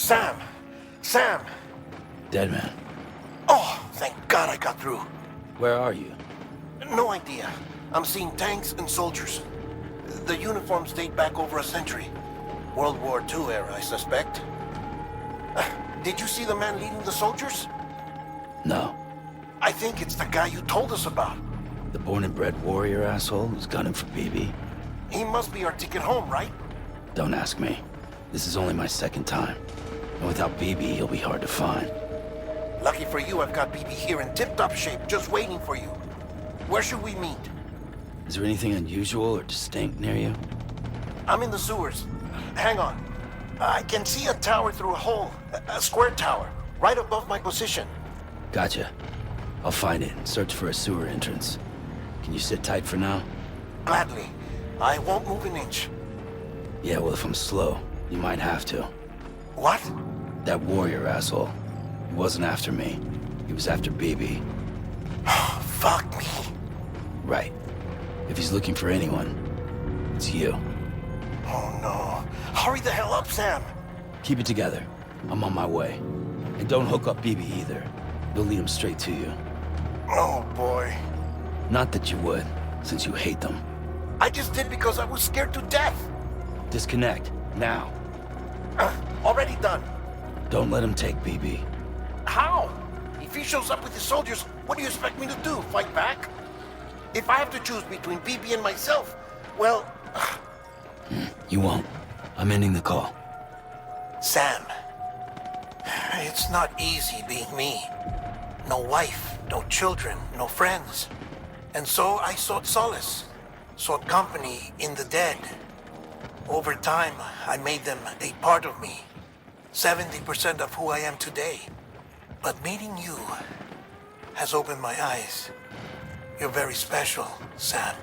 Sam! Sam! Dead man. Oh, thank God I got through. Where are you? No idea. I'm seeing tanks and soldiers. The uniforms date back over a century. World War II era, I suspect. Did you see the man leading the soldiers? No. I think it's the guy you told us about. The born and bred warrior asshole who's gunning for BB? He must be our ticket home, right? Don't ask me. This is only my second time. And without BB, he'll be hard to find. Lucky for you, I've got BB here in tip-top shape, just waiting for you. Where should we meet? Is there anything unusual or distinct near you? I'm in the sewers. Hang on. I can see a tower through a hole. A square tower, right above my position. Gotcha. I'll find it and search for a sewer entrance. Can you sit tight for now? Gladly. I won't move an inch. Yeah, well, if I'm slow, you might have to. What? That warrior asshole. He wasn't after me. He was after BB. Fuck me. Right. If he's looking for anyone, it's you. Oh no. Hurry the hell up, Sam. Keep it together. I'm on my way. And don't hook up BB either. He'll lead him straight to you. Oh boy. Not that you would, since you hate them. I just did because I was scared to death. Disconnect, now. Already done. Don't let him take BB. How? If he shows up with his soldiers, what do you expect me to do? Fight back? If I have to choose between BB and myself, well... You won't. I'm ending the call. Sam, it's not easy being me. No wife, no children, no friends. And so I sought solace, sought company in the dead. Over time, I made them a part of me. 70% of who I am today. But meeting you has opened my eyes. You're very special, Sam.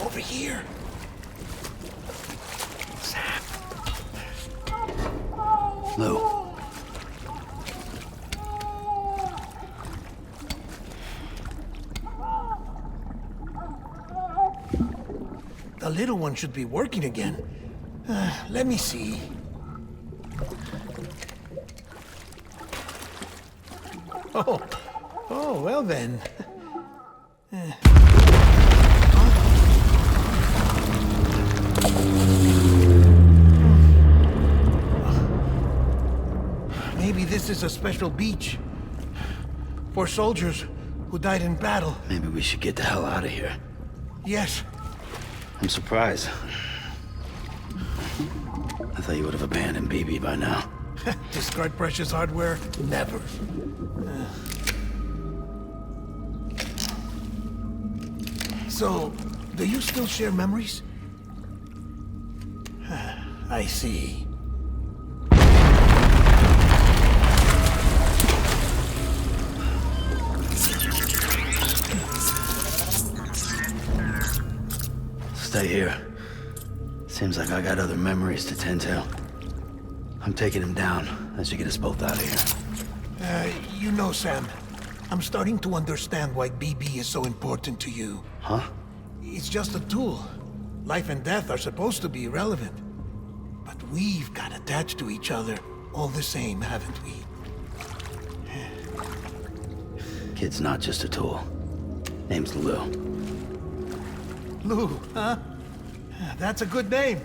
Over here. Sam. Lou. The little one should be working again. Let me see. Oh, well then. This is a special beach. For soldiers who died in battle. Maybe we should get the hell out of here. Yes. I'm surprised. I thought you would have abandoned BB by now. Discard precious hardware? Never. So, do you still share memories? I see. Stay here. Seems like I got other memories to tend to. I'm taking him down. That should get us both out of here. You know, Sam, I'm starting to understand why BB is so important to you. Huh? It's just a tool. Life and death are supposed to be irrelevant. But we've got attached to each other all the same, haven't we? Kid's not just a tool. Name's Lou. Lou, huh? That's a good name.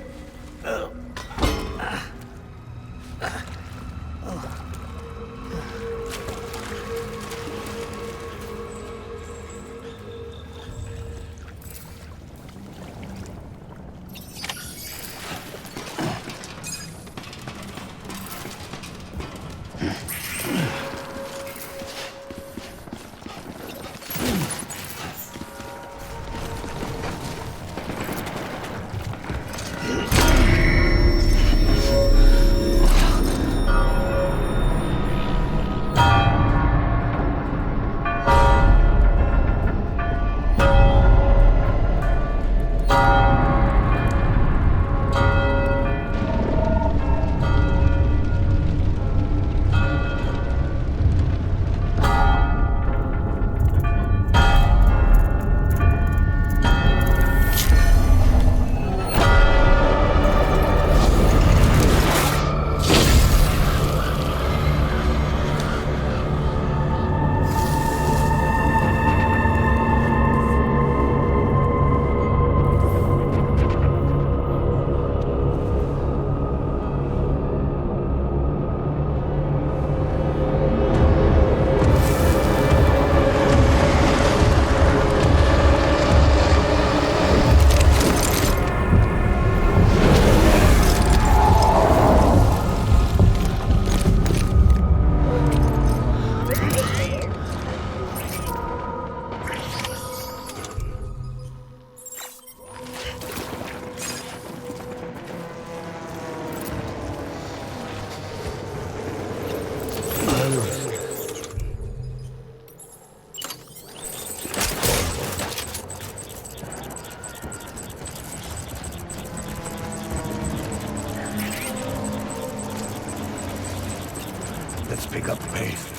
Let's pick up the pace.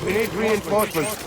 We need reinforcements.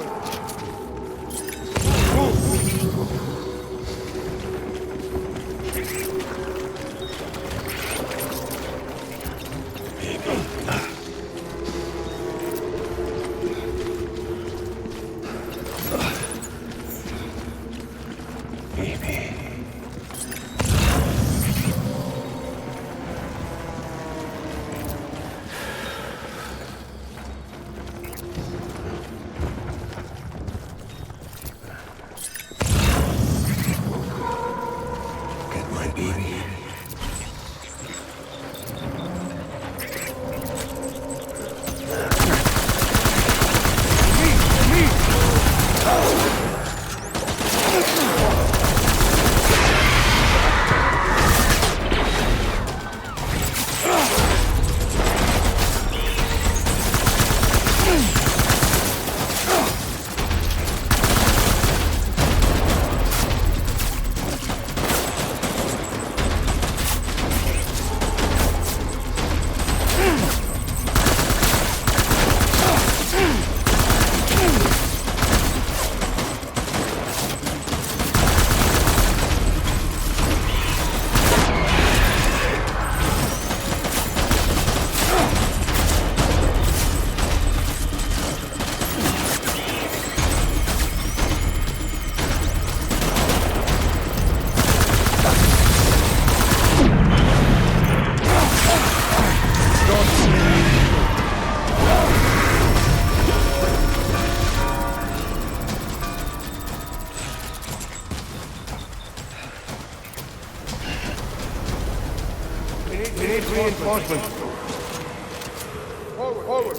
reinforcements. Forward.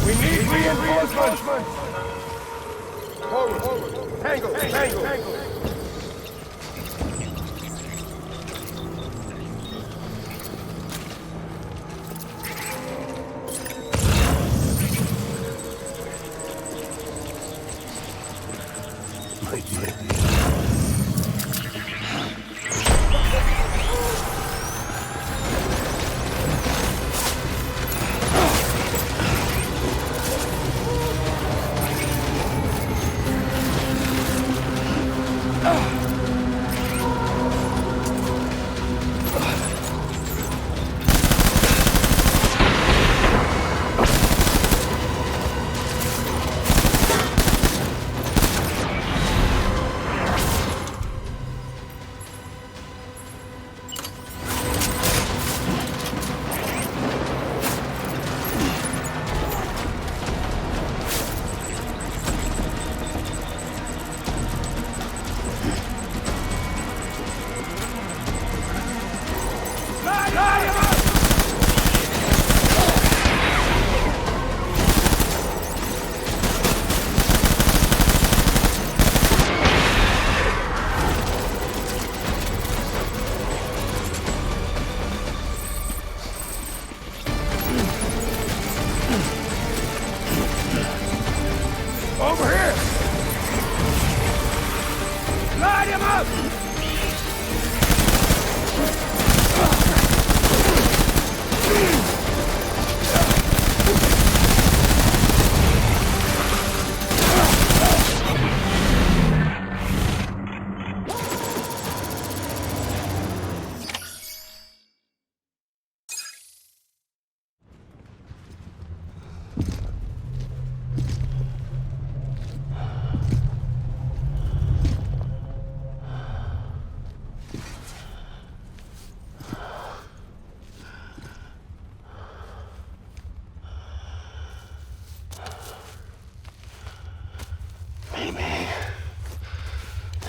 We need reinforcements! Forward! Tango! Over here! Light him up!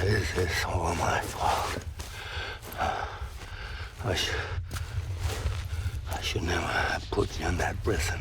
This is all my fault. I should never have put you in that prison.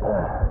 Lou.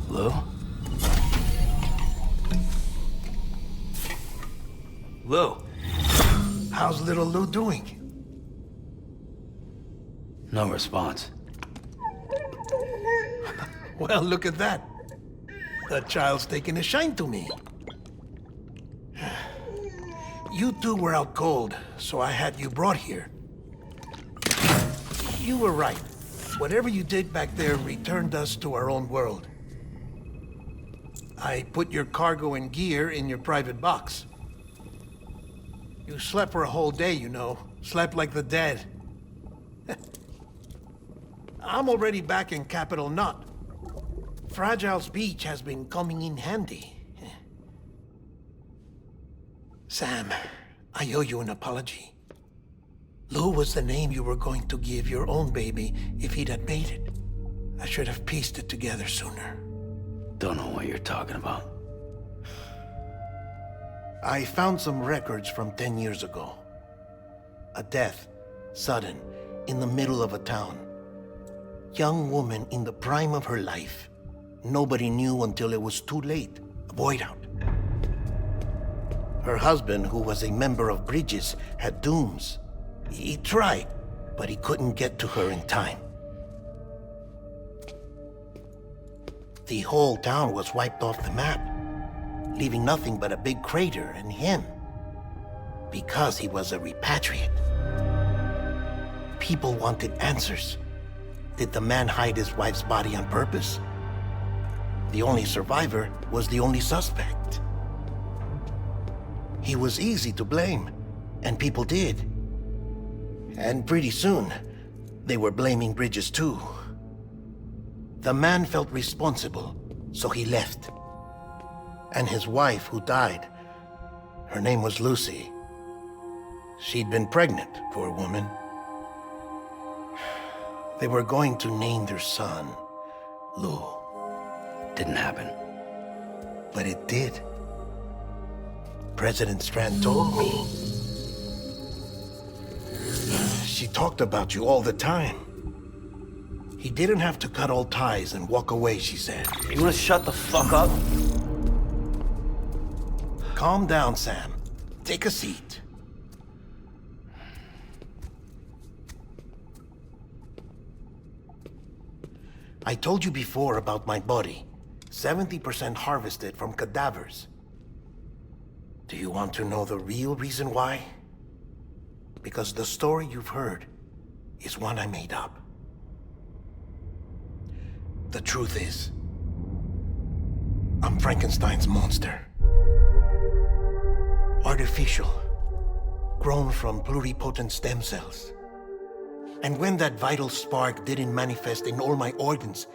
Lou? Lou? How's little Lou doing? No response. Well, look at that. The child's taking a shine to me. You two were out cold, so I had you brought here. You were right. Whatever you did back there returned us to our own world. I put your cargo and gear in your private box. You slept for a whole day, you know. Slept like the dead. I'm already back in Capital Knot. Fragile's beach has been coming in handy. Sam, I owe you an apology. Lou was the name you were going to give your own baby if he'd had made it. I should have pieced it together sooner. Don't know what you're talking about. I found some records from 10 years ago. A death, sudden, in the middle of a town. Young woman in the prime of her life. Nobody knew until it was too late. A void out. Her husband, who was a member of Bridges, had dooms. He tried, but he couldn't get to her in time. The whole town was wiped off the map, leaving nothing but a big crater and him. Because he was a repatriate. People wanted answers. Did the man hide his wife's body on purpose? The only survivor was the only suspect. He was easy to blame, and people did. And pretty soon, they were blaming Bridges too. The man felt responsible, so he left. And his wife, who died, her name was Lucy. She'd been pregnant, poor woman. They were going to name their son Lou. Didn't happen. But it did. President Strand told me. She talked about you all the time. He didn't have to cut all ties and walk away, she said. You wanna shut the fuck up? Calm down, Sam. Take a seat. I told you before about my body. 70% harvested from cadavers. Do you want to know the real reason why? Because the story you've heard is one I made up. The truth is, I'm Frankenstein's monster. Artificial, grown from pluripotent stem cells. And when that vital spark didn't manifest in all my organs,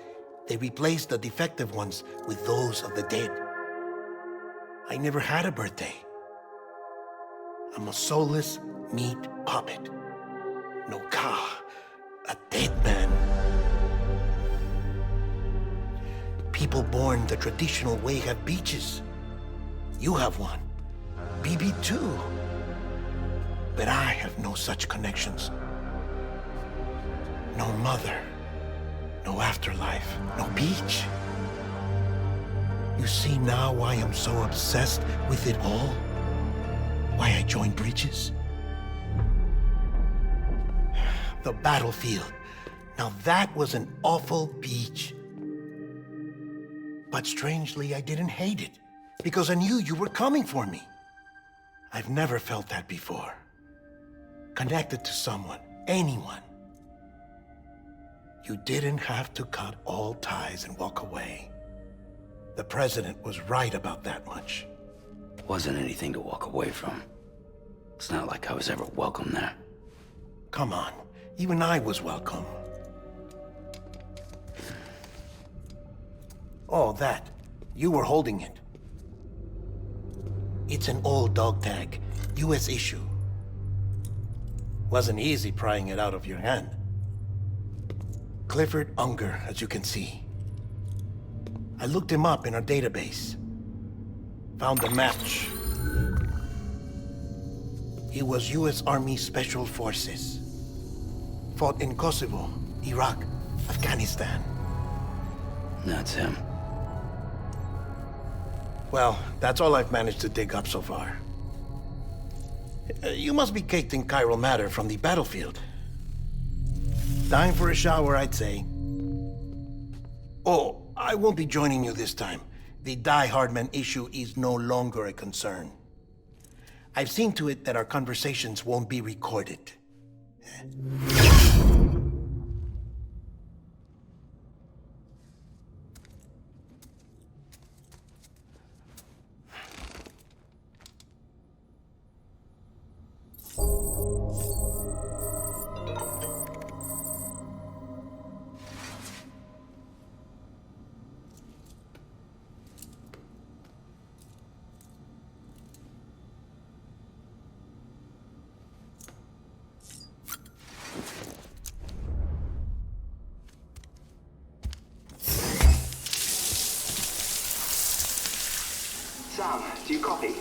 they replaced the defective ones with those of the dead. I never had a birthday. I'm a soulless meat puppet. No ka, a dead man. People born the traditional way have beaches. You have one. BB too. But I have no such connections. No mother, no afterlife, no beach. You see now why I'm so obsessed with it all? Why I joined Bridges? The battlefield. Now that was an awful beach. But strangely, I didn't hate it, because I knew you were coming for me. I've never felt that before. Connected to someone, anyone. You didn't have to cut all ties and walk away. The president was right about that much. Wasn't anything to walk away from. It's not like I was ever welcome there. Come on, even I was welcome. Oh, that. You were holding it. It's an old dog tag, US issue. Wasn't easy prying it out of your hand. Clifford Unger, as you can see. I looked him up in our database. Found a match. He was US Army Special Forces. Fought in Kosovo, Iraq, Afghanistan. That's him. Well, that's all I've managed to dig up so far. You must be caked in chiral matter from the battlefield. Time for a shower, I'd say. Oh, I won't be joining you this time. The Die Hardman issue is no longer a concern. I've seen to it that our conversations won't be recorded. Sam, do you copy?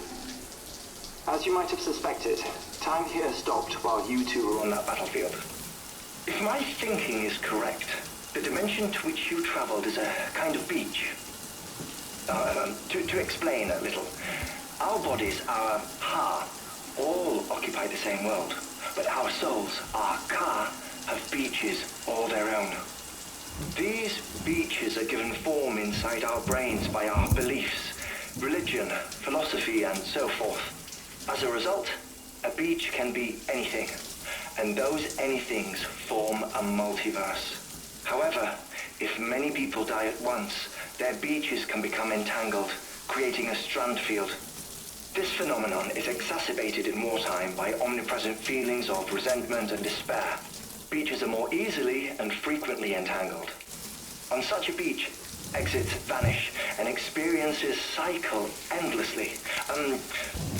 As you might have suspected, time here stopped while you two were on that battlefield. If my thinking is correct, the dimension to which you traveled is a kind of beach. To explain a little, our bodies, our ha, all occupy the same world, but our souls, our ka, have beaches all their own. These beaches are given form inside our brains by our beliefs, religion, philosophy, and so forth. As a result, a beach can be anything, and those anythings form a multiverse. However, if many people die at once, their beaches can become entangled, creating a strand field. This phenomenon is exacerbated in wartime by omnipresent feelings of resentment and despair. Beaches are more easily and frequently entangled. On such a beach, exits vanish and experiences cycle endlessly.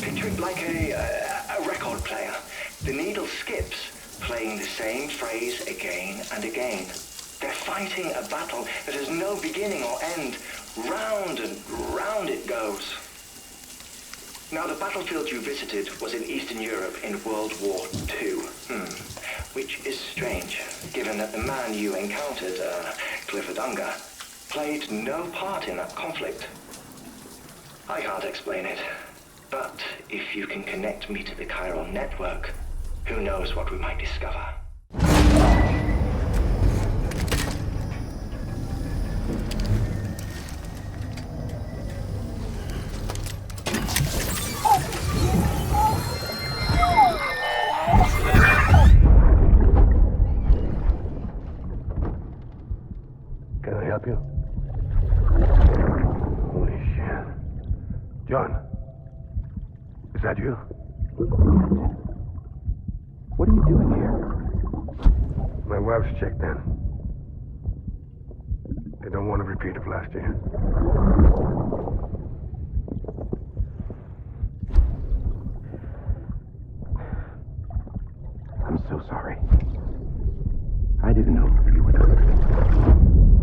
Picture it like a record player. The needle skips, playing the same phrase again and again. They're fighting a battle that has no beginning or end. Round and round it goes. Now, the battlefield you visited was in Eastern Europe in World War II. Which is strange, given that the man you encountered, Clifford Unger, played no part in that conflict. I can't explain it, but if you can connect me to the chiral network, who knows what we might discover. Can I help you? Holy shit. John, is that you? What are you doing here? My wife's checked in. They don't want to repeat of last year. I'm so sorry. I didn't know you were done.